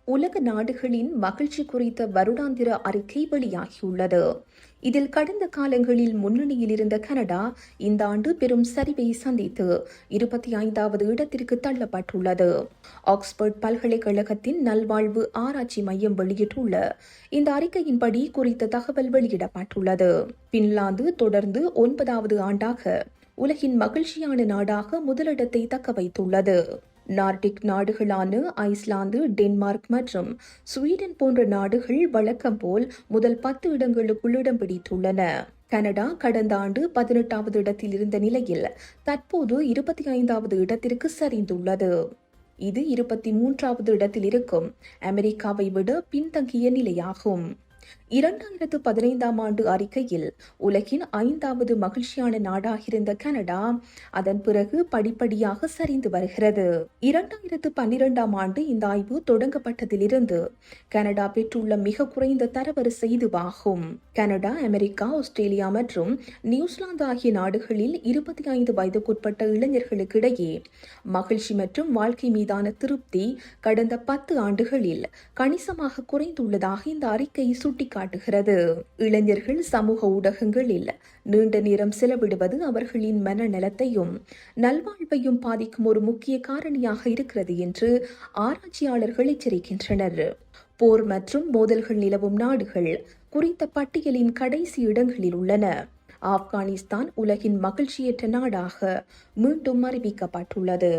உலக நாடுகளின் மகிழ்ச்சி குறித்த வருடாந்திர அறிக்கை வெளியாகியுள்ளது. இதில் கடந்த காலங்களில் முன்னணியில் இருந்த கனடா இந்த ஆண்டு பெரும் சரிவை சந்தித்து 25வது இடத்திற்கு தள்ளப்பட்டுள்ளது. ஆக்ஸ்போர்ட் பல்கலைக்கழகத்தின் நல்வாழ்வு ஆராய்ச்சி மையம் வெளியிட்டுள்ள இந்த அறிக்கையின்படி குறித்த தகவல் வெளியிடப்பட்டுள்ளது. பின்லாந்து தொடர்ந்து 9வது ஆண்டாக உலகின் மகிழ்ச்சியான நாடாக முதலிடத்தை தக்க வைத்துள்ளது. நார்டிக் நாடுகளான ஐஸ்லாந்து, டென்மார்க் மற்றும் ஸ்வீடன் போன்ற நாடுகள் வழக்கம் போல் முதல் 10 இடங்களுக்குள் இடம் பிடித்துள்ளன. கனடா கடந்த ஆண்டு 18வது இடத்தில் இருந்த நிலையில் தற்போது 25வது இடத்திற்கு சரிந்துள்ளது. இது 23வது இடத்தில் இருக்கும் அமெரிக்காவை விட பின்தங்கிய நிலையாகும். 2015ஆம் ஆண்டு அறிக்கையில் உலகின் 5வது மகிழ்ச்சியான நாடாக இருந்த கனடா அதன் பிறகு படிப்படியாக சரிந்து வருகிறது. 2012ஆம் ஆண்டு இந்த ஆய்வு தொடங்கப்பட்டதிலிருந்து கனடா பெற்றுள்ள மிக குறைந்த தரவரிசை இதுவாகும். கனடா, அமெரிக்கா, ஆஸ்திரேலியா மற்றும் நியூசிலாந்து ஆகிய நாடுகளில் 25 வயதுக்குட்பட்ட இளைஞர்களுக்கிடையே மகிழ்ச்சி மற்றும் வாழ்க்கை மீதான திருப்தி கடந்த 10 ஆண்டுகளில் கணிசமாக குறைந்துள்ளதாக இந்த அறிக்கை சுட்டிக்காட்டுகிறது. இளைஞர்கள் சமூக ஊடகங்களில் நீண்ட நேரம் செலவிடுவது அவர்களின் மனநலத்தையும் நல்வாழ்வையும் பாதிக்கும் ஒரு முக்கிய காரணியாக இருக்கிறது என்று ஆராய்ச்சியாளர்கள் எச்சரிக்கின்றனர். போர் மற்றும் மோதல்கள் நிலவும் நாடுகள் குறித்த பட்டியலின் கடைசி இடங்களில் உள்ளன. ஆப்கானிஸ்தான் உலகின் மகிழ்ச்சியற்ற நாடாக மீண்டும் அறிவிக்கப்பட்டுள்ளது.